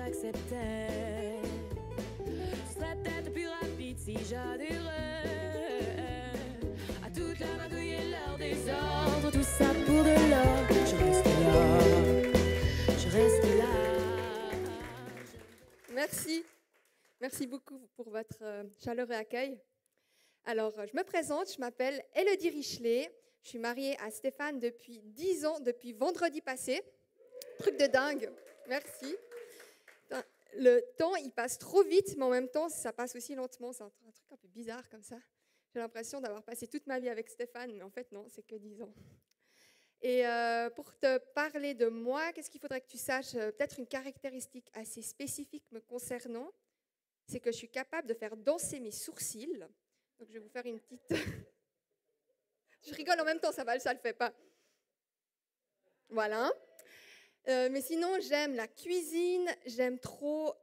j'acceptais. Ce serait peut-être plus rapide si j'adhérais à toute la magouille et leur désordre. Tout ça pour de l'or. Je reste là. Je reste là. Merci. Merci beaucoup pour votre chaleureux accueil. Alors, je me présente, je m'appelle Élodie Richelet. Je suis mariée à Stéphane depuis 10 ans, depuis vendredi passé. Truc de dingue. Merci. Le temps, il passe trop vite, mais en même temps, ça passe aussi lentement. C'est un truc un peu bizarre comme ça. J'ai l'impression d'avoir passé toute ma vie avec Stéphane, mais en fait, non, c'est que 10 ans. Et pour te parler de moi, qu'est-ce qu'il faudrait que tu saches? Peut-être une caractéristique assez spécifique me concernant, c'est que je suis capable de faire danser mes sourcils. Donc, je vais vous faire une petite... Je rigole en même temps, ça le fait pas. Voilà. Mais sinon, j'aime la cuisine, j'aime trop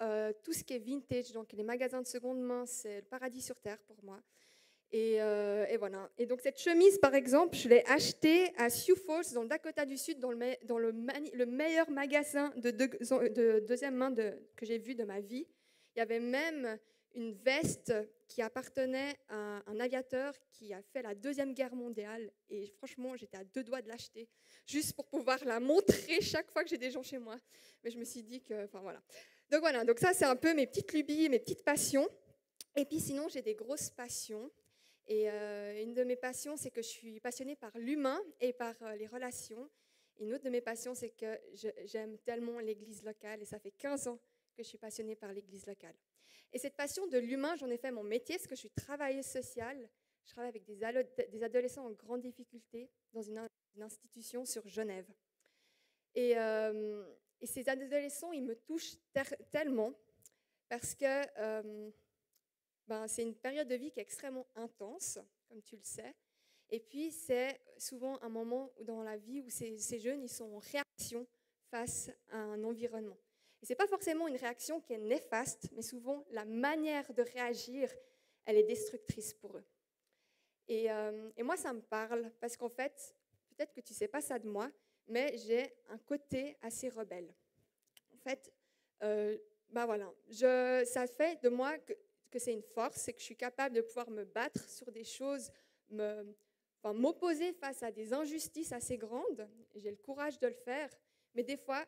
tout ce qui est vintage. Donc, les magasins de seconde main, c'est le paradis sur terre pour moi. Et voilà. Et donc, cette chemise, par exemple, je l'ai achetée à Sioux Falls, dans le Dakota du Sud, dans le meilleur magasin de deuxième main que j'ai vu de ma vie. Il y avait même une veste qui appartenait à un aviateur qui a fait la Deuxième Guerre mondiale. Et franchement, j'étais à 2 doigts de l'acheter, juste pour pouvoir la montrer chaque fois que j'ai des gens chez moi. Mais je me suis dit que... Enfin, voilà. Donc ça, c'est un peu mes petites lubies, mes petites passions. Et puis sinon, j'ai des grosses passions. Et une de mes passions, c'est que je suis passionnée par l'humain et par les relations. Et une autre de mes passions, c'est que j'aime tellement l'église locale. Et ça fait 15 ans que je suis passionnée par l'église locale. Et cette passion de l'humain, j'en ai fait mon métier, parce que je suis travailleuse sociale. Je travaille avec des adolescents en grande difficulté dans une institution sur Genève. Et ces adolescents, ils me touchent tellement, parce que c'est une période de vie qui est extrêmement intense, comme tu le sais. Et puis, c'est souvent un moment dans la vie où ces jeunes, ils sont en réaction face à un environnement. Et ce n'est pas forcément une réaction qui est néfaste, mais souvent la manière de réagir, elle est destructrice pour eux. Et moi, ça me parle, parce qu'en fait, peut-être que tu ne sais pas ça de moi, mais j'ai un côté assez rebelle. En fait, voilà, ça fait de moi que c'est une force, c'est que je suis capable de pouvoir me battre sur des choses, m'opposer face à des injustices assez grandes. J'ai le courage de le faire, mais des fois,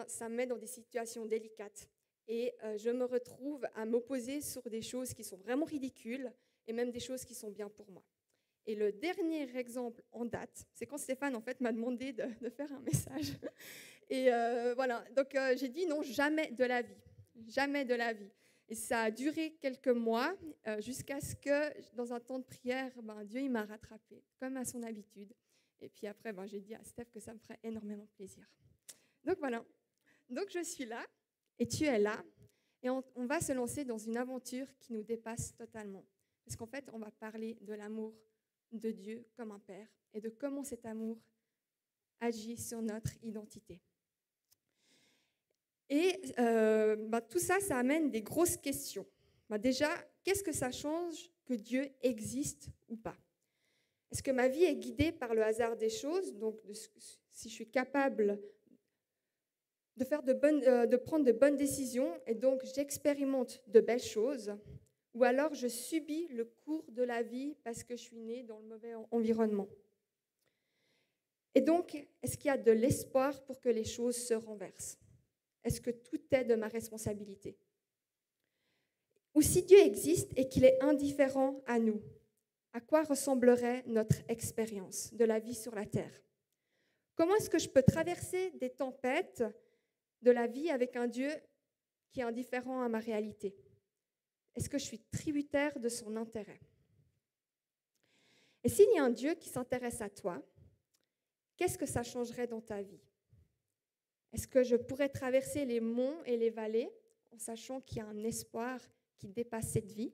ça me met dans des situations délicates. Et je me retrouve à m'opposer sur des choses qui sont vraiment ridicules et même des choses qui sont bien pour moi. Et le dernier exemple en date, c'est quand Stéphane en fait, m'a demandé de faire un message. Et voilà, donc j'ai dit non, jamais de la vie. Jamais de la vie. Et ça a duré quelques mois jusqu'à ce que, dans un temps de prière, Dieu il m'a rattrapée, comme à son habitude. Et puis après, j'ai dit à Steph que ça me ferait énormément plaisir. Donc voilà, donc je suis là et tu es là et on va se lancer dans une aventure qui nous dépasse totalement. Parce qu'en fait, on va parler de l'amour de Dieu comme un père et de comment cet amour agit sur notre identité. Et tout ça, ça amène des grosses questions. Déjà, qu'est-ce que ça change que Dieu existe ou pas? Est-ce que ma vie est guidée par le hasard des choses? Donc, si je suis capable de prendre de bonnes décisions et donc j'expérimente de belles choses, ou alors je subis le cours de la vie parce que je suis née dans le mauvais environnement. Et donc, est-ce qu'il y a de l'espoir pour que les choses se renversent? Est-ce que tout est de ma responsabilité? Ou si Dieu existe et qu'il est indifférent à nous, à quoi ressemblerait notre expérience de la vie sur la terre? Comment est-ce que je peux traverser des tempêtes de la vie avec un Dieu qui est indifférent à ma réalité? Est-ce que je suis tributaire de son intérêt? Et s'il y a un Dieu qui s'intéresse à toi, qu'est-ce que ça changerait dans ta vie? Est-ce que je pourrais traverser les monts et les vallées en sachant qu'il y a un espoir qui dépasse cette vie?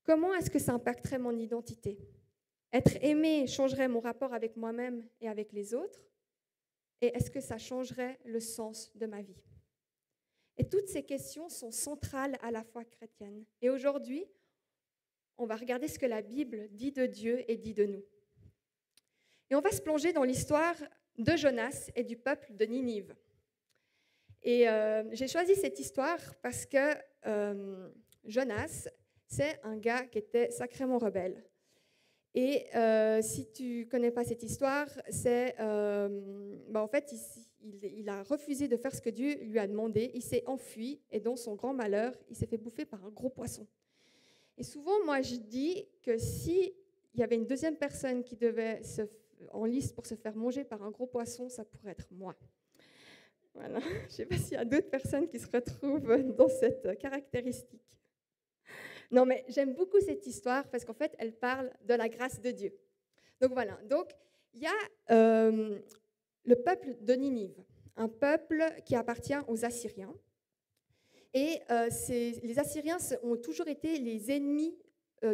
Comment est-ce que ça impacterait mon identité? Être aimé changerait mon rapport avec moi-même et avec les autres? Et est-ce que ça changerait le sens de ma vie? Et toutes ces questions sont centrales à la foi chrétienne. Et aujourd'hui, on va regarder ce que la Bible dit de Dieu et dit de nous. Et on va se plonger dans l'histoire de Jonas et du peuple de Ninive. Et j'ai choisi cette histoire parce que Jonas, c'est un gars qui était sacrément rebelle. Et si tu ne connais pas cette histoire, c'est en fait, il a refusé de faire ce que Dieu lui a demandé. Il s'est enfui et dans son grand malheur, il s'est fait bouffer par un gros poisson. Et souvent, moi, je dis que s'il y avait une deuxième personne qui devait en liste pour se faire manger par un gros poisson, ça pourrait être moi. Voilà. Je ne sais pas s'il y a d'autres personnes qui se retrouvent dans cette caractéristique. Non, mais j'aime beaucoup cette histoire parce qu'en fait, elle parle de la grâce de Dieu. Donc voilà. Donc, il y a le peuple de Ninive, un peuple qui appartient aux Assyriens. Et les Assyriens ont toujours été les ennemis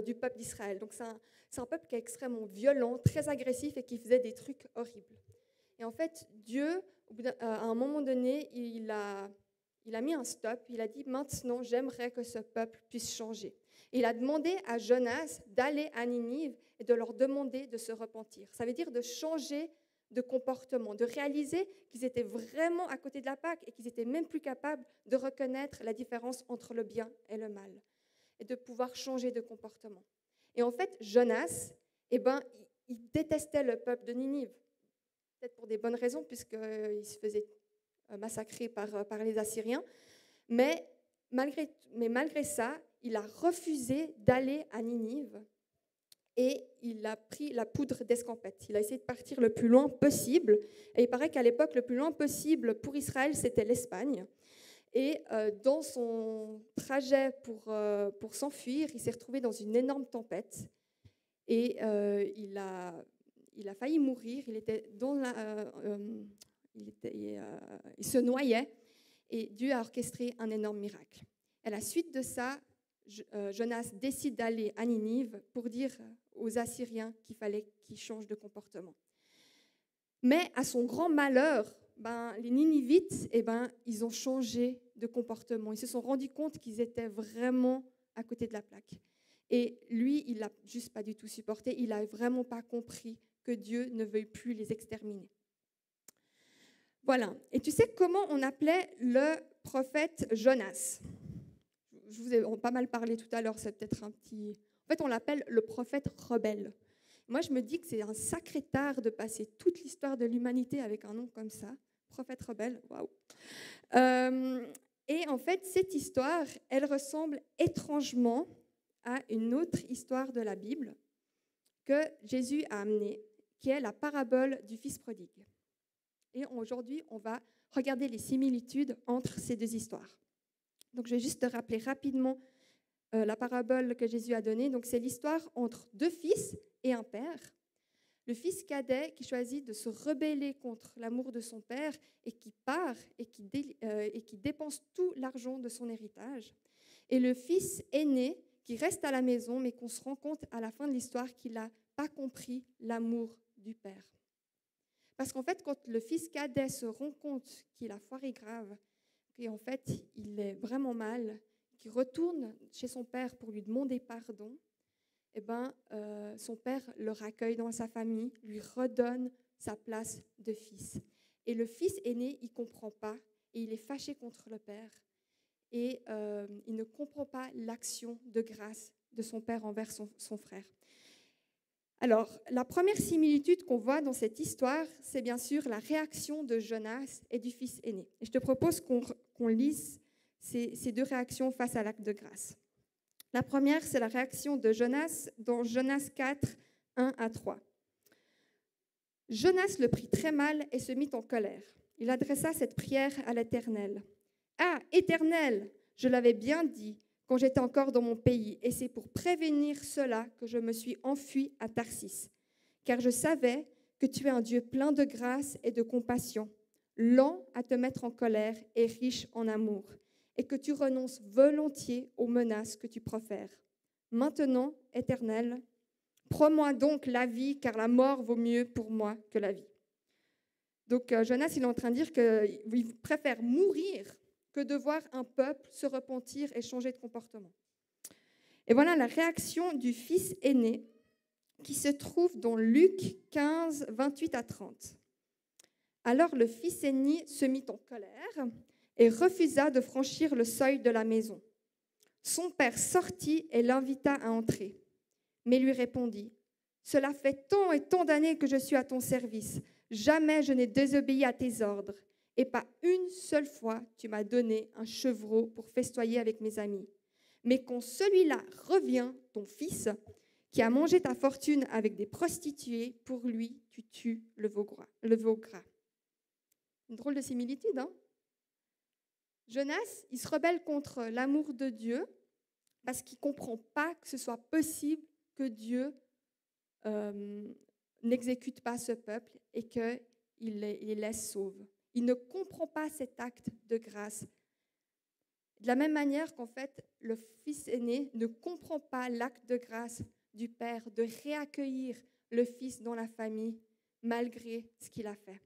du peuple d'Israël. Donc, c'est un peuple qui est extrêmement violent, très agressif et qui faisait des trucs horribles. Et en fait, Dieu, à un moment donné, il a mis un stop. Il a dit, maintenant, j'aimerais que ce peuple puisse changer. Et il a demandé à Jonas d'aller à Ninive et de leur demander de se repentir. Ça veut dire de changer de comportement, de réaliser qu'ils étaient vraiment à côté de la Pâque et qu'ils n'étaient même plus capables de reconnaître la différence entre le bien et le mal et de pouvoir changer de comportement. Et en fait, Jonas, il détestait le peuple de Ninive, peut-être pour des bonnes raisons, puisqu'il se faisait massacrer par les Assyriens, mais malgré ça, il a refusé d'aller à Ninive et il a pris la poudre d'escampette. Il a essayé de partir le plus loin possible. Et il paraît qu'à l'époque, le plus loin possible pour Israël, c'était l'Espagne. Et dans son trajet pour s'enfuir, il s'est retrouvé dans une énorme tempête. Et il a failli mourir. Il se noyait. Et Dieu a orchestré un énorme miracle. À la suite de ça, Jonas décide d'aller à Ninive pour dire aux Assyriens qu'il fallait qu'ils changent de comportement. Mais à son grand malheur, les Ninivites, ils ont changé de comportement. Ils se sont rendus compte qu'ils étaient vraiment à côté de la plaque. Et lui, il n'a juste pas du tout supporté. Il n'a vraiment pas compris que Dieu ne veuille plus les exterminer. Voilà. Et tu sais comment on appelait le prophète Jonas ? Je vous ai pas mal parlé tout à l'heure, c'est peut-être un petit... En fait, on l'appelle le prophète rebelle. Moi, je me dis que c'est un sacré tard de passer toute l'histoire de l'humanité avec un nom comme ça, prophète rebelle, waouh. Et en fait, cette histoire, elle ressemble étrangement à une autre histoire de la Bible que Jésus a amenée, qui est la parabole du fils prodigue. Et aujourd'hui, on va regarder les similitudes entre ces deux histoires. Donc, je vais juste te rappeler rapidement la parabole que Jésus a donnée. Donc, c'est l'histoire entre deux fils et un père. Le fils cadet qui choisit de se rebeller contre l'amour de son père et qui part et qui dépense tout l'argent de son héritage. Et le fils aîné qui reste à la maison, mais qu'on se rend compte à la fin de l'histoire qu'il n'a pas compris l'amour du père. Parce qu'en fait, quand le fils cadet se rend compte qu'il a foiré grave, et en fait, il est vraiment mal, qu'il retourne chez son père pour lui demander pardon, son père le raccueille dans sa famille, lui redonne sa place de fils. Et le fils aîné, il ne comprend pas, et il est fâché contre le père, et il ne comprend pas l'action de grâce de son père envers son frère. Alors, la première similitude qu'on voit dans cette histoire, c'est bien sûr la réaction de Jonas et du fils aîné. Et je te propose qu'on lise ces deux réactions face à l'acte de grâce. La première, c'est la réaction de Jonas dans Jonas 4, 1 à 3. Jonas le prit très mal et se mit en colère. Il adressa cette prière à l'Éternel. « Ah, Éternel, je l'avais bien dit quand j'étais encore dans mon pays, et c'est pour prévenir cela que je me suis enfui à Tarsis, car je savais que tu es un Dieu plein de grâce et de compassion, lent à te mettre en colère et riche en amour, et que tu renonces volontiers aux menaces que tu profères. Maintenant, Éternel, prends-moi donc la vie, car la mort vaut mieux pour moi que la vie. » Donc Jonas, il est en train de dire qu'il préfère mourir que de voir un peuple se repentir et changer de comportement. Et voilà la réaction du fils aîné qui se trouve dans Luc 15, 28 à 30. Alors le fils aîné se mit en colère et refusa de franchir le seuil de la maison. Son père sortit et l'invita à entrer. Mais lui répondit, « Cela fait tant et tant d'années que je suis à ton service. Jamais je n'ai désobéi à tes ordres. Et pas une seule fois tu m'as donné un chevreau pour festoyer avec mes amis. Mais quand celui-là revient, ton fils, qui a mangé ta fortune avec des prostituées, pour lui, tu tues le veau gras. » Une drôle de similitude, hein? Jonas, il se rebelle contre l'amour de Dieu parce qu'il ne comprend pas que ce soit possible que Dieu n'exécute pas ce peuple et qu'il les laisse sauves. Il ne comprend pas cet acte de grâce. De la même manière qu'en fait, le fils aîné ne comprend pas l'acte de grâce du père de réaccueillir le fils dans la famille malgré ce qu'il a fait.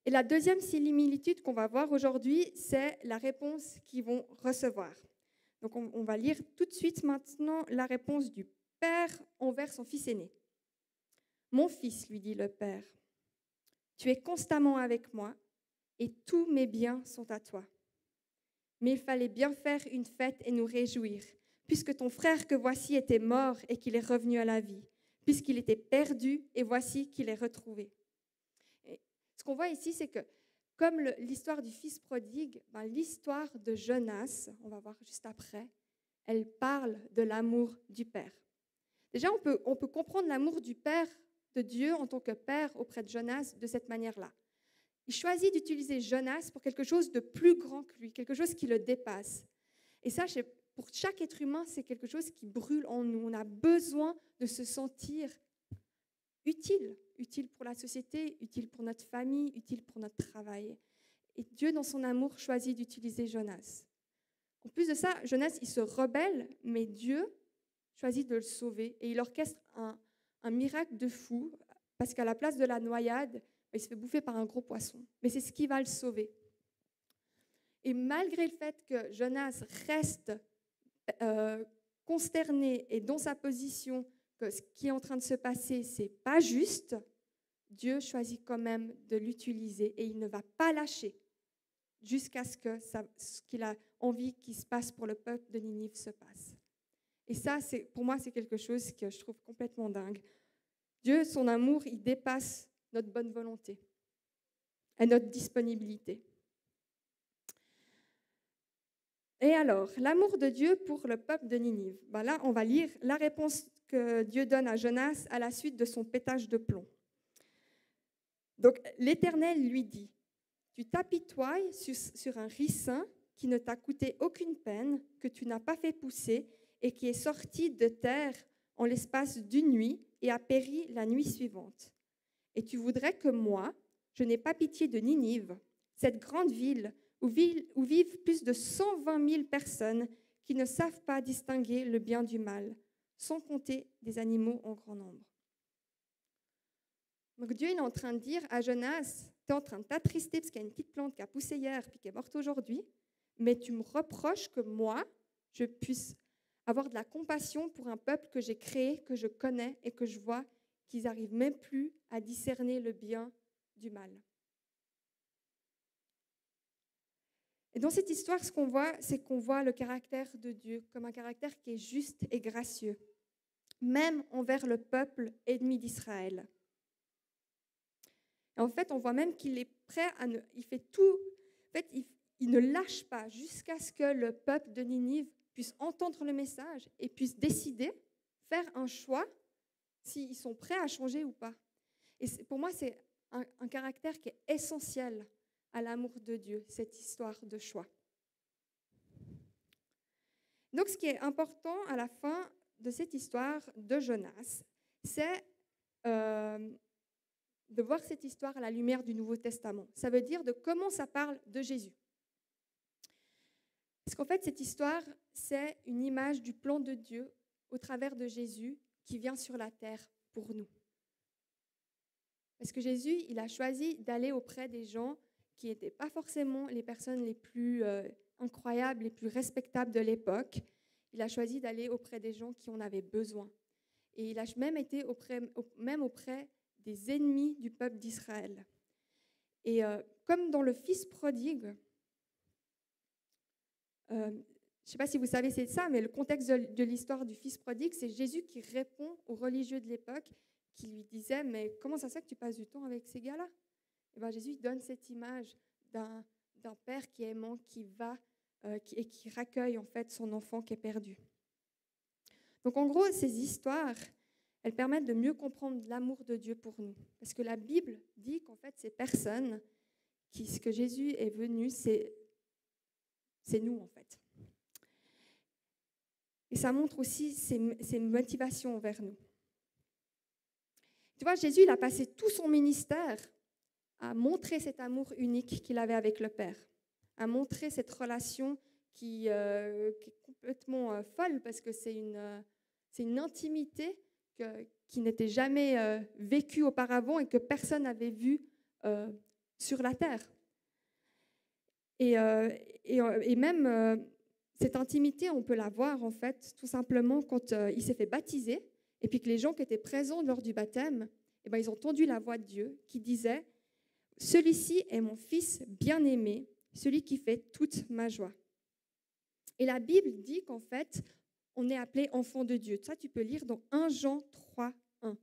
Et la deuxième similitude qu'on va voir aujourd'hui, c'est la réponse qu'ils vont recevoir. Donc on va lire tout de suite maintenant la réponse du père envers son fils aîné. « Mon fils, lui dit le père, tu es constamment avec moi et tous mes biens sont à toi. Mais il fallait bien faire une fête et nous réjouir, puisque ton frère que voici était mort et qu'il est revenu à la vie, puisqu'il était perdu et voici qu'il est retrouvé. » Ce qu'on voit ici, c'est que comme l'histoire du fils prodigue, l'histoire de Jonas, on va voir juste après, elle parle de l'amour du Père. Déjà, on peut comprendre l'amour du Père, de Dieu en tant que Père auprès de Jonas de cette manière-là. Il choisit d'utiliser Jonas pour quelque chose de plus grand que lui, quelque chose qui le dépasse. Et ça, pour chaque être humain, c'est quelque chose qui brûle en nous. On a besoin de se sentir utile pour la société, utile pour notre famille, utile pour notre travail. Et Dieu, dans son amour, choisit d'utiliser Jonas. En plus de ça, Jonas, il se rebelle, mais Dieu choisit de le sauver et il orchestre un miracle de fou parce qu'à la place de la noyade, il se fait bouffer par un gros poisson. Mais c'est ce qui va le sauver. Et malgré le fait que Jonas reste consterné et dans sa position que ce qui est en train de se passer, ce n'est pas juste, Dieu choisit quand même de l'utiliser et il ne va pas lâcher jusqu'à ce que ce qu'il a envie qu'il se passe pour le peuple de Ninive se passe. Et ça, pour moi, c'est quelque chose que je trouve complètement dingue. Dieu, son amour, il dépasse notre bonne volonté et notre disponibilité. Et alors, l'amour de Dieu pour le peuple de Ninive. Là, on va lire la réponse que Dieu donne à Jonas à la suite de son pétage de plomb. Donc, l'Éternel lui dit, « Tu t'apitoies sur un ricin qui ne t'a coûté aucune peine, que tu n'as pas fait pousser et qui est sorti de terre en l'espace d'une nuit et a péri la nuit suivante. Et tu voudrais que moi, je n'ai pas pitié de Ninive, cette grande ville où vivent plus de 120 000 personnes qui ne savent pas distinguer le bien du mal, sans compter des animaux en grand nombre. » Donc Dieu est en train de dire à Jonas, tu es en train de t'attrister parce qu'il y a une petite plante qui a poussé hier puis qui est morte aujourd'hui, mais tu me reproches que moi, je puisse avoir de la compassion pour un peuple que j'ai créé, que je connais et que je vois qu'ils n'arrivent même plus à discerner le bien du mal. Et dans cette histoire, ce qu'on voit, c'est qu'on voit le caractère de Dieu comme un caractère qui est juste et gracieux, même envers le peuple ennemi d'Israël. Et en fait, on voit même qu'il est prêt il fait tout. En fait, il ne lâche pas jusqu'à ce que le peuple de Ninive puisse entendre le message et puisse décider, faire un choix, s'ils sont prêts à changer ou pas. Et pour moi, c'est un caractère qui est essentiel à l'amour de Dieu, cette histoire de choix. Donc, ce qui est important à la fin de cette histoire de Jonas, c'est de voir cette histoire à la lumière du Nouveau Testament. Ça veut dire de comment ça parle de Jésus. Parce qu'en fait, cette histoire, c'est une image du plan de Dieu au travers de Jésus qui vient sur la terre pour nous. Parce que Jésus, il a choisi d'aller auprès des gens qui n'étaient pas forcément les personnes les plus incroyables, les plus respectables de l'époque. Il a choisi d'aller auprès des gens qui en avaient besoin. Et il a même été auprès des ennemis du peuple d'Israël. Et comme dans le Fils prodigue, je ne sais pas si vous savez c'est ça, mais le contexte de l'histoire du Fils prodigue, c'est Jésus qui répond aux religieux de l'époque qui lui disaient « Mais comment ça se fait que tu passes du temps avec ces gars-là ?» Et bien Jésus donne cette image d'un père qui est aimant, qui va et qui raccueille en fait son enfant qui est perdu. Donc en gros, ces histoires, elles permettent de mieux comprendre l'amour de Dieu pour nous. Parce que la Bible dit qu'en fait, ces personnes, ce que Jésus est venu, c'est nous en fait. Et ça montre aussi ses motivations envers nous. Tu vois, Jésus, il a passé tout son ministère à montrer cet amour unique qu'il avait avec le Père, à montrer cette relation qui est complètement folle parce que c'est une intimité qui n'était jamais vécue auparavant et que personne n'avait vue sur la terre. Et même cette intimité, on peut la voir en fait tout simplement quand il s'est fait baptiser et puis que les gens qui étaient présents lors du baptême, eh ben, ils ont entendu la voix de Dieu qui disait « Celui-ci est mon fils bien-aimé, celui qui fait toute ma joie. » Et la Bible dit qu'en fait, on est appelé enfant de Dieu. Ça, tu peux lire dans 1 Jean 3, 1.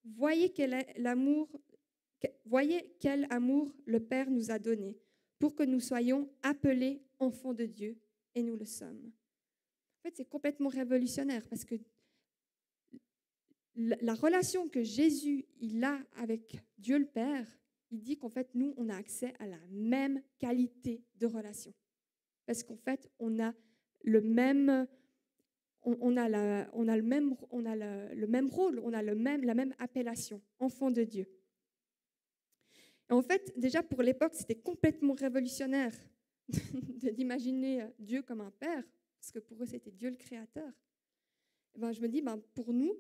Voyez quel amour le Père nous a donné pour que nous soyons appelés enfants de Dieu, et nous le sommes. En fait, c'est complètement révolutionnaire parce que la relation que Jésus il a avec Dieu le Père, il dit qu'en fait, nous, on a accès à la même qualité de relation. Parce qu'en fait, on a le même rôle, on a la même appellation, enfant de Dieu. Et en fait, déjà pour l'époque, c'était complètement révolutionnaire d'imaginer Dieu comme un père, parce que pour eux, c'était Dieu le créateur. Et ben, je me dis, pour nous,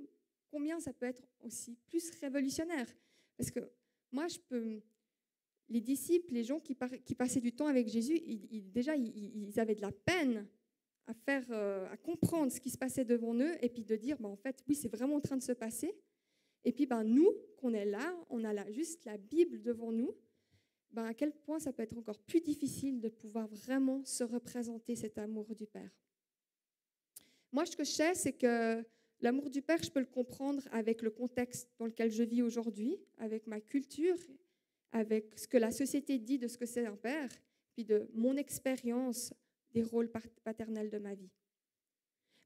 combien ça peut être aussi plus révolutionnaire? Parce que moi, les disciples, les gens qui passaient du temps avec Jésus, ils avaient de la peine à comprendre ce qui se passait devant eux et puis de dire, en fait, oui, c'est vraiment en train de se passer. Et puis, nous, qu'on est là, on a juste la Bible devant nous, à quel point ça peut être encore plus difficile de pouvoir vraiment se représenter cet amour du Père. Moi, ce que je sais, c'est que l'amour du Père, je peux le comprendre avec le contexte dans lequel je vis aujourd'hui, avec ma culture, avec ce que la société dit de ce que c'est un père, puis de mon expérience des rôles paternels de ma vie.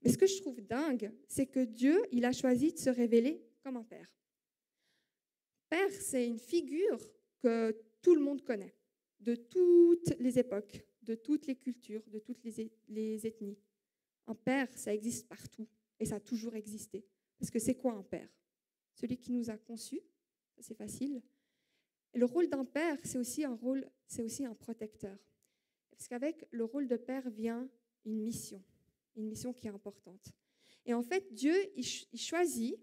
Mais ce que je trouve dingue, c'est que Dieu, il a choisi de se révéler comme un père. Père, c'est une figure que tout le monde connaît, de toutes les époques, de toutes les cultures, de toutes les ethnies. Un père, ça existe partout et ça a toujours existé. Parce que c'est quoi un père? Celui qui nous a conçus, c'est facile. Et le rôle d'un père, c'est aussi un protecteur. Parce qu'avec le rôle de père vient une mission qui est importante. Et en fait, Dieu, il choisit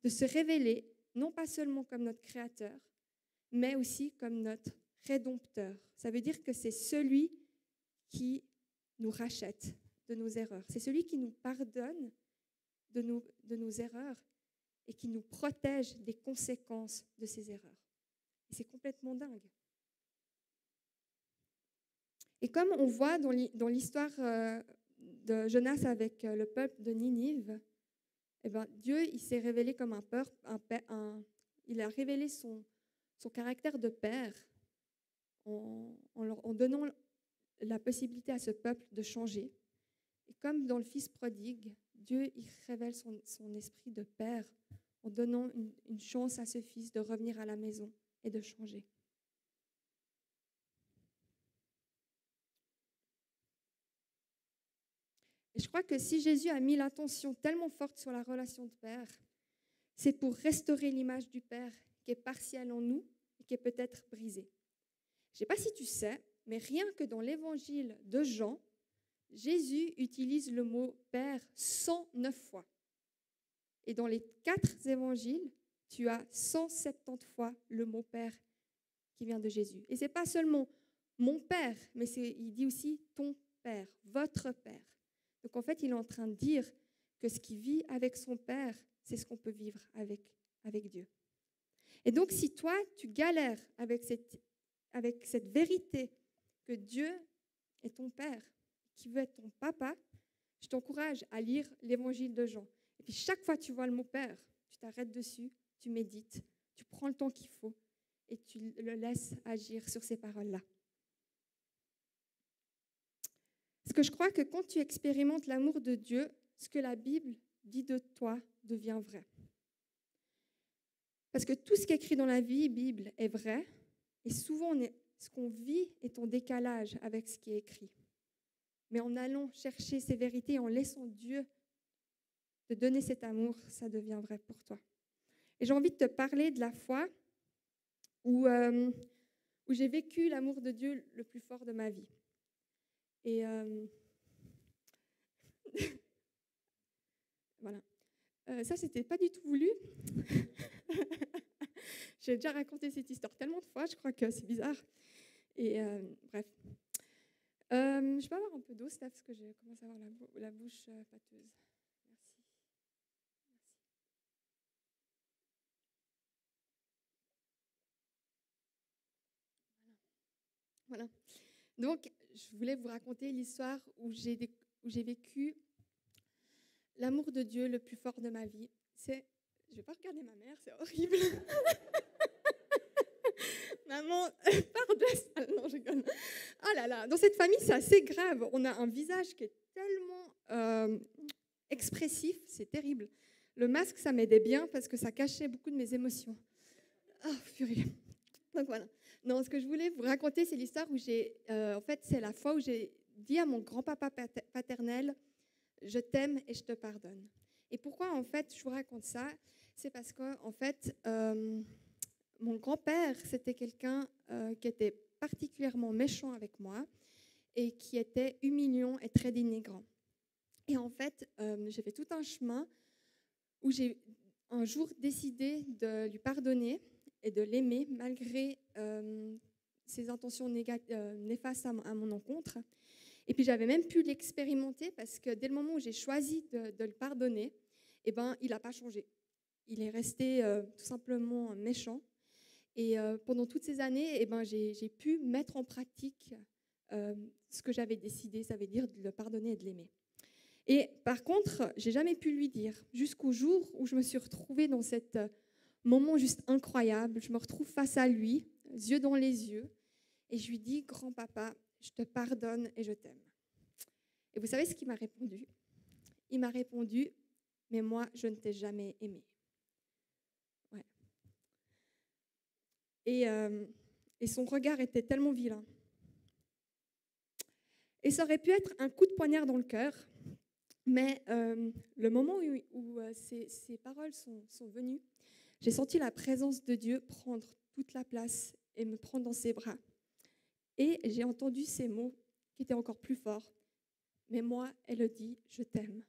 de se révéler, non pas seulement comme notre créateur, mais aussi comme notre rédempteur. Ça veut dire que c'est celui qui nous rachète de nos erreurs. C'est celui qui nous pardonne de nos erreurs et qui nous protège des conséquences de ces erreurs. Et c'est complètement dingue. Et comme on voit dans l'histoire de Jonas avec le peuple de Ninive, eh ben, Dieu il s'est révélé comme il a révélé son caractère de père en donnant la possibilité à ce peuple de changer. Et comme dans le Fils prodigue, Dieu il révèle son esprit de père en donnant une chance à ce fils de revenir à la maison et de changer. Et je crois que si Jésus a mis l'attention tellement forte sur la relation de père, c'est pour restaurer l'image du Père qui est partielle en nous et qui est peut-être brisée. Je ne sais pas si tu sais, mais rien que dans l'évangile de Jean, Jésus utilise le mot Père 109 fois. Et dans les 4 évangiles, tu as 170 fois le mot Père qui vient de Jésus. Et ce n'est pas seulement mon Père, mais il dit aussi ton Père, votre Père. Donc en fait, il est en train de dire que ce qu'il vit avec son Père, c'est ce qu'on peut vivre avec Dieu. Et donc si toi, tu galères avec avec cette vérité que Dieu est ton Père, qui veut être ton papa, je t'encourage à lire l'évangile de Jean. Et puis chaque fois que tu vois le mot Père, tu t'arrêtes dessus, tu médites, tu prends le temps qu'il faut et tu le laisses agir sur ces paroles-là. Parce que je crois que quand tu expérimentes l'amour de Dieu, ce que la Bible dit de toi devient vrai. Parce que tout ce qui est écrit dans la Bible est vrai, et souvent ce qu'on vit est en décalage avec ce qui est écrit. Mais en allant chercher ces vérités, en laissant Dieu te donner cet amour, ça devient vrai pour toi. Et j'ai envie de te parler de la fois où j'ai vécu l'amour de Dieu le plus fort de ma vie. Et voilà. Ça, c'était pas du tout voulu. J'ai déjà raconté cette histoire tellement de fois, je crois que c'est bizarre. Et bref. Je peux avoir un peu d'eau, Steph, parce que je commence à avoir la bouche pâteuse. Merci. Voilà. Donc, je voulais vous raconter l'histoire où j'ai vécu l'amour de Dieu le plus fort de ma vie. Je ne vais pas regarder ma mère, c'est horrible. Maman, pars de la salle. Non, je rigole. Oh là là, dans cette famille, c'est assez grave. On a un visage qui est tellement expressif, c'est terrible. Le masque, ça m'aidait bien parce que ça cachait beaucoup de mes émotions. Oh, purée. Donc voilà. Non, ce que je voulais vous raconter, c'est l'histoire où en fait, c'est la fois où j'ai dit à mon grand-papa paternel, je t'aime et je te pardonne. Et pourquoi, en fait, je vous raconte ça? C'est parce que, en fait, mon grand-père, c'était quelqu'un qui était particulièrement méchant avec moi et qui était humiliant et très dénigrant. Et en fait, j'ai fait tout un chemin où j'ai un jour décidé de lui pardonner et de l'aimer malgré ses intentions néfastes à mon encontre. Et puis, j'avais même pu l'expérimenter parce que dès le moment où j'ai choisi de le pardonner, eh ben, il n'a pas changé. Il est resté tout simplement méchant. Et pendant toutes ces années, eh ben, j'ai pu mettre en pratique ce que j'avais décidé, ça veut dire de le pardonner et de l'aimer. Et par contre, j'ai jamais pu lui dire, jusqu'au jour où je me suis retrouvée dans cet moment juste incroyable. Je me retrouve face à lui, yeux dans les yeux, et je lui dis, grand-papa, je te pardonne et je t'aime. Et vous savez ce qu'il m'a répondu? Il m'a répondu, mais moi, je ne t'ai jamais aimé. Ouais. Et son regard était tellement vilain. Et ça aurait pu être un coup de poignard dans le cœur, mais le moment où ces paroles sont venues, j'ai senti la présence de Dieu prendre toute la place et me prendre dans ses bras. Et j'ai entendu ces mots qui étaient encore plus forts. Mais moi, Elodie, je t'aime.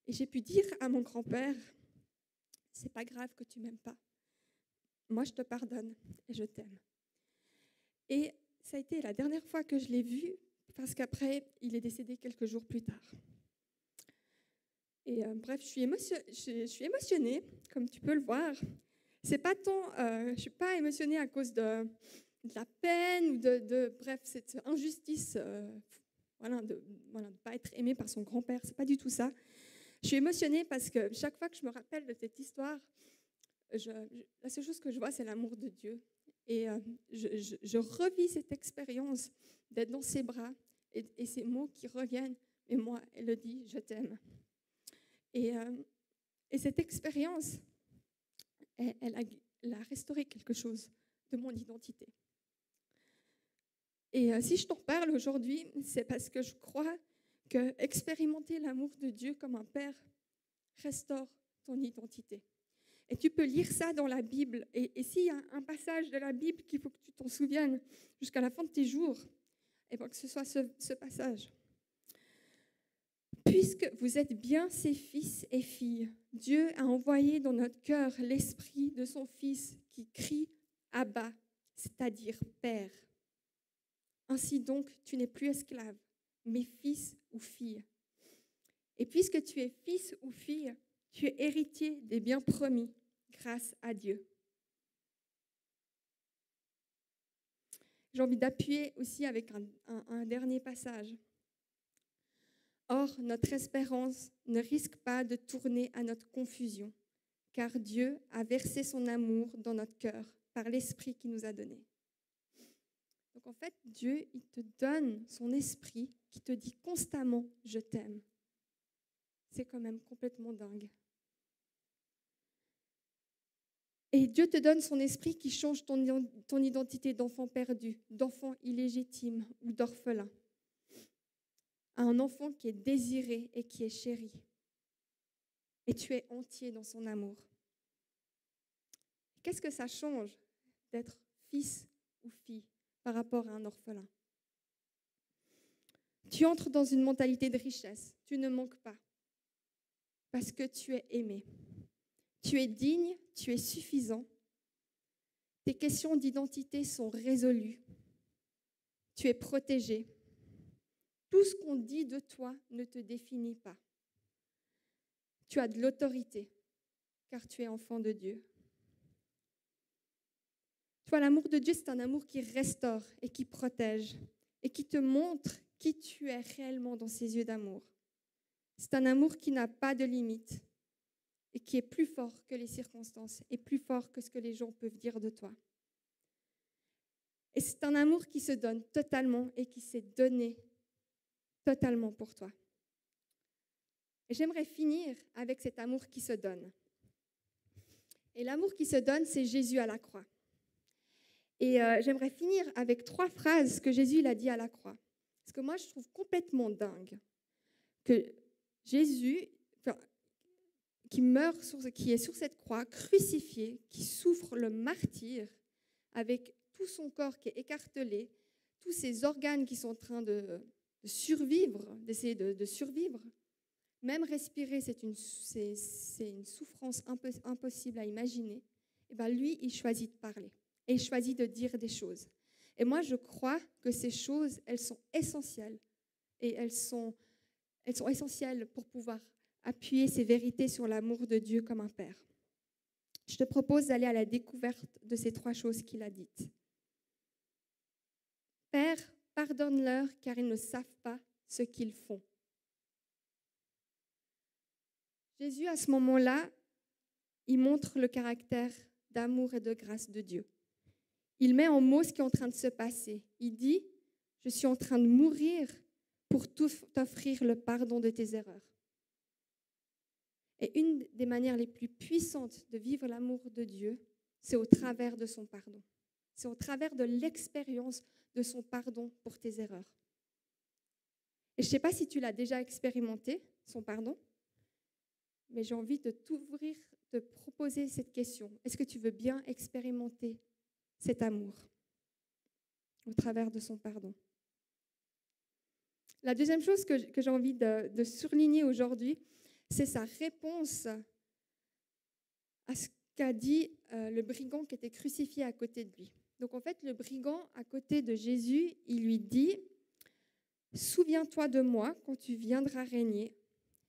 Et j'ai pu dire à mon grand-père, c'est pas grave que tu m'aimes pas. Moi, je te pardonne et je t'aime. Et ça a été la dernière fois que je l'ai vu, parce qu'après, il est décédé quelques jours plus tard. Et bref, je suis émotionnée, comme tu peux le voir. C'est pas tant, je suis pas émotionnée à cause de la peine ou bref, cette injustice, de ne pas être aimée par son grand-père. C'est pas du tout ça. Je suis émotionnée parce que chaque fois que je me rappelle de cette histoire, la seule chose que je vois, c'est l'amour de Dieu. Et je revis cette expérience d'être dans ses bras et ces mots qui reviennent. Et moi, Elodie, je t'aime. Et cette expérience, elle a restauré quelque chose de mon identité. Et si je t'en parle aujourd'hui, c'est parce que je crois que expérimenter l'amour de Dieu comme un père restaure ton identité. Et tu peux lire ça dans la Bible. Et s'il y a un passage de la Bible qu'il faut que tu t'en souviennes jusqu'à la fin de tes jours, et bien que ce soit ce passage. Puisque vous êtes bien ses fils et filles, Dieu a envoyé dans notre cœur l'esprit de son Fils qui crie « Abba », c'est-à-dire « Père ». Ainsi donc, tu n'es plus esclave, mais fils ou fille. Et puisque tu es fils ou fille, tu es héritier des biens promis grâce à Dieu. j'ai envie d'appuyer aussi avec un dernier passage. Or, notre espérance ne risque pas de tourner à notre confusion, car Dieu a versé son amour dans notre cœur par l'Esprit qu'il nous a donné. Donc en fait, Dieu, il te donne son esprit qui te dit constamment « je t'aime ». C'est quand même complètement dingue. Et Dieu te donne son esprit qui change ton identité d'enfant perdu, d'enfant illégitime ou d'orphelin, à un enfant qui est désiré et qui est chéri. Et tu es entier dans son amour. Qu'est-ce que ça change d'être fils ou fille par rapport à un orphelin? Tu entres dans une mentalité de richesse. Tu ne manques pas parce que tu es aimé. Tu es digne, tu es suffisant. Tes questions d'identité sont résolues. Tu es protégé. Tout ce qu'on dit de toi ne te définit pas. Tu as de l'autorité car tu es enfant de Dieu. Toi, l'amour de Dieu, c'est un amour qui restaure et qui protège et qui te montre qui tu es réellement dans ses yeux d'amour. C'est un amour qui n'a pas de limite et qui est plus fort que les circonstances et plus fort que ce que les gens peuvent dire de toi. Et c'est un amour qui se donne totalement et qui s'est donné totalement pour toi. Et j'aimerais finir avec cet amour qui se donne. Et l'amour qui se donne, c'est Jésus à la croix. Et j'aimerais finir avec 3 phrases que Jésus il a dit à la croix. Parce que moi, je trouve complètement dingue que Jésus, qui est sur cette croix, crucifié, qui souffre le martyre, avec tout son corps qui est écartelé, tous ses organes qui sont en train de survivre, d'essayer de survivre. Même respirer, c'est une souffrance impossible à imaginer. Et bien lui, il choisit de parler. Et il choisit de dire des choses. Et moi, je crois que ces choses, elles sont essentielles. Et elles sont essentielles pour pouvoir appuyer ces vérités sur l'amour de Dieu comme un père. Je te propose d'aller à la découverte de ces 3 choses qu'il a dites. Père, pardonne-leur car ils ne savent pas ce qu'ils font. Jésus, à ce moment-là, il montre le caractère d'amour et de grâce de Dieu. Il met en mots ce qui est en train de se passer. Il dit, je suis en train de mourir pour t'offrir le pardon de tes erreurs. Et une des manières les plus puissantes de vivre l'amour de Dieu, c'est au travers de son pardon. C'est au travers de l'expérience de son pardon pour tes erreurs. Et je ne sais pas si tu l'as déjà expérimenté, son pardon, mais j'ai envie de t'ouvrir, de proposer cette question. Est-ce que tu veux bien expérimenter cet amour au travers de son pardon? La deuxième chose que j'ai envie de surligner aujourd'hui, c'est sa réponse à ce qu'a dit le brigand qui était crucifié à côté de lui. Donc en fait, le brigand à côté de Jésus, il lui dit « Souviens-toi de moi quand tu viendras régner ».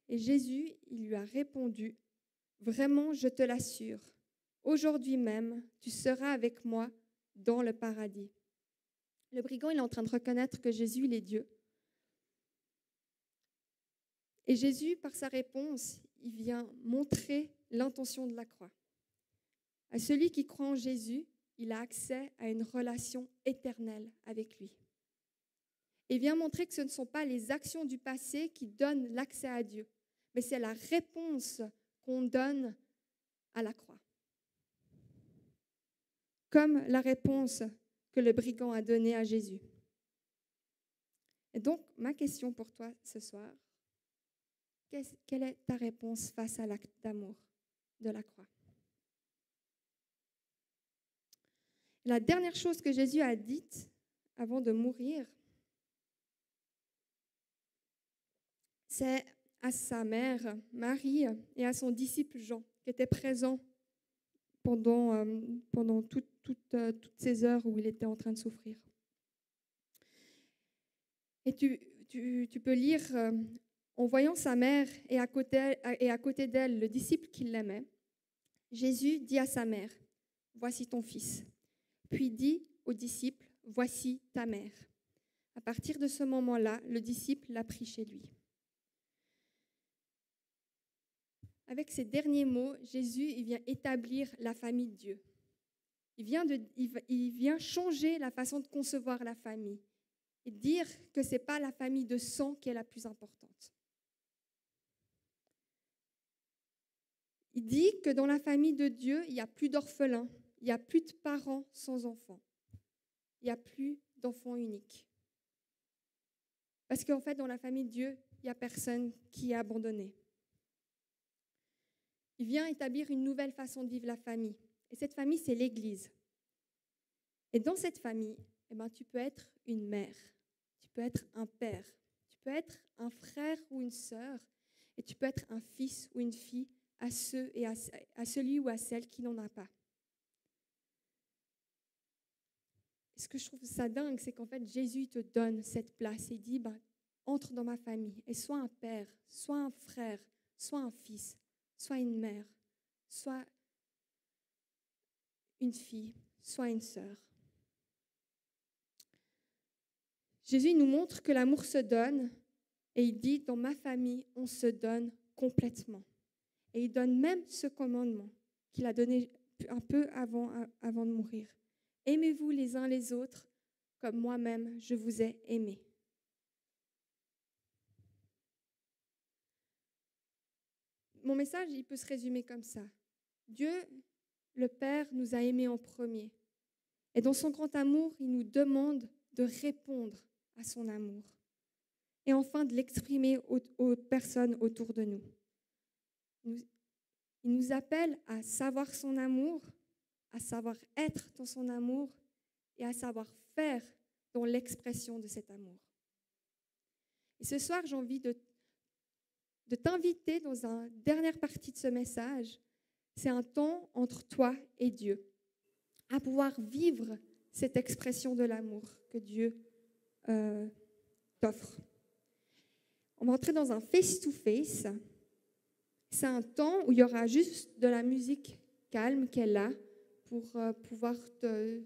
Et Jésus, il lui a répondu « Vraiment, je te l'assure, aujourd'hui même, tu seras avec moi dans le paradis. » Le brigand, il est en train de reconnaître que Jésus, il est Dieu. Et Jésus, par sa réponse, il vient montrer l'intention de la croix. À celui qui croit en Jésus, il a accès à une relation éternelle avec lui. Et vient montrer que ce ne sont pas les actions du passé qui donnent l'accès à Dieu, mais c'est la réponse qu'on donne à la croix. Comme la réponse que le brigand a donnée à Jésus. Et donc, ma question pour toi ce soir, quelle est ta réponse face à l'acte d'amour de la croix? La dernière chose que Jésus a dite avant de mourir, c'est à sa mère, Marie, et à son disciple Jean, qui étaient présents pendant toutes ces heures où il était en train de souffrir. Et tu peux lire, en voyant sa mère et à côté d'elle le disciple qui l'aimait, Jésus dit à sa mère, « Voici ton fils ». Puis dit au disciple, voici ta mère. À partir de ce moment-là, le disciple l'a pris chez lui. Avec ces derniers mots, Jésus il vient établir la famille de Dieu. Il vient changer la façon de concevoir la famille et dire que ce n'est pas la famille de sang qui est la plus importante. Il dit que dans la famille de Dieu, il n'y a plus d'orphelins, il n'y a plus de parents sans enfants, il n'y a plus d'enfants uniques. Parce qu'en fait, dans la famille de Dieu, il n'y a personne qui est abandonné. Il vient établir une nouvelle façon de vivre la famille. Et cette famille, c'est l'Église. Et dans cette famille, tu peux être une mère, tu peux être un père, tu peux être un frère ou une sœur, et tu peux être un fils ou une fille à celui ou à celle qui n'en a pas. Et ce que je trouve ça dingue, c'est qu'en fait, Jésus te donne cette place et dit, entre dans ma famille et sois un père, sois un frère, sois un fils, sois une mère, sois une fille, sois une sœur. Jésus nous montre que l'amour se donne et il dit, dans ma famille, on se donne complètement. Et il donne même ce commandement qu'il a donné un peu avant de mourir. Aimez-vous les uns les autres comme moi-même je vous ai aimés. Mon message, il peut se résumer comme ça. Dieu, le Père, nous a aimés en premier. Et dans son grand amour, il nous demande de répondre à son amour. Et enfin, de l'exprimer aux personnes autour de nous. Il nous appelle à savoir son amour, à savoir être dans son amour et à savoir faire dans l'expression de cet amour. Et ce soir, j'ai envie de t'inviter dans la dernière partie de ce message. C'est un temps entre toi et Dieu, à pouvoir vivre cette expression de l'amour que Dieu t'offre. On va entrer dans un face-to-face. C'est un temps où il y aura juste de la musique calme qui est là pour pouvoir te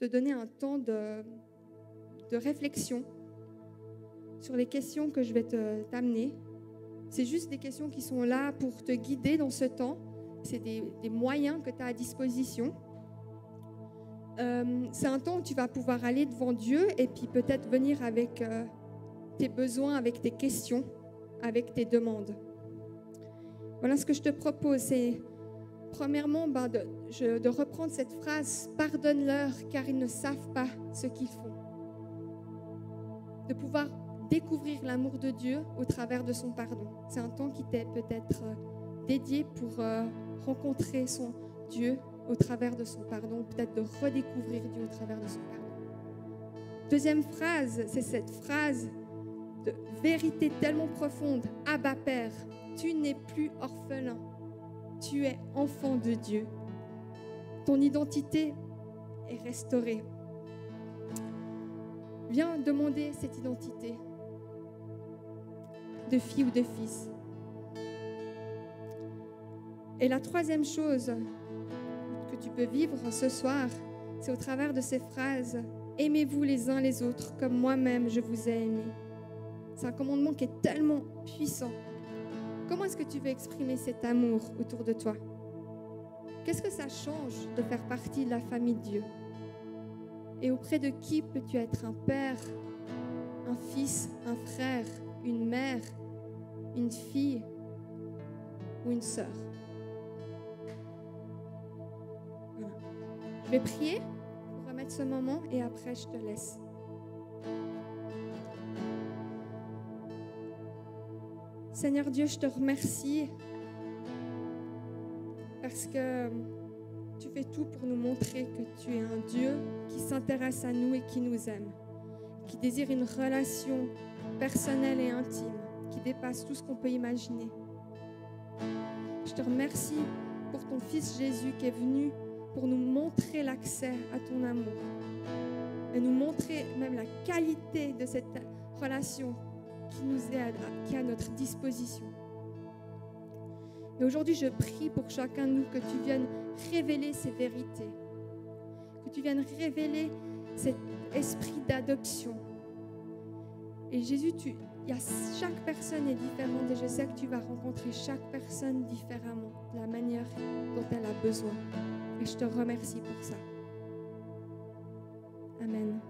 donner un temps de réflexion sur les questions que je vais t'amener. C'est juste des questions qui sont là pour te guider dans ce temps. C'est des moyens que tu as à disposition. C'est un temps où tu vas pouvoir aller devant Dieu et puis peut-être venir avec tes besoins, avec tes questions, avec tes demandes. Voilà ce que je te propose, c'est premièrement de reprendre cette phrase « Pardonne-leur car ils ne savent pas ce qu'ils font ». De pouvoir découvrir l'amour de Dieu au travers de son pardon. C'est un temps qui t'est peut-être dédié pour rencontrer son Dieu au travers de son pardon, peut-être de redécouvrir Dieu au travers de son pardon. Deuxième phrase, c'est cette phrase de vérité tellement profonde. Abba Père, tu n'es plus orphelin, tu es enfant de Dieu. Ton identité est restaurée. Viens demander cette identité de fille ou de fils. Et la troisième chose que tu peux vivre ce soir, c'est au travers de ces phrases « Aimez-vous les uns les autres comme moi-même je vous ai aimé ». C'est un commandement qui est tellement puissant. Comment est-ce que tu veux exprimer cet amour autour de toi? Qu'est-ce que ça change de faire partie de la famille de Dieu? Et auprès de qui peux-tu être un père, un fils, un frère, une mère, une fille ou une sœur? Voilà. Je vais prier pour remettre ce moment et après je te laisse. Seigneur Dieu, je te remercie parce que tu fais tout pour nous montrer que tu es un Dieu qui s'intéresse à nous et qui nous aime, qui désire une relation personnelle et intime, qui dépasse tout ce qu'on peut imaginer. Je te remercie pour ton Fils Jésus qui est venu pour nous montrer l'accès à ton amour et nous montrer même la qualité de cette relation qui est à notre disposition. Et aujourd'hui, je prie pour chacun de nous que tu viennes révéler ces vérités, que tu viennes révéler cet esprit d'adoption. Et Jésus, chaque personne est différente et je sais que tu vas rencontrer chaque personne différemment, de la manière dont elle a besoin. Et je te remercie pour ça. Amen.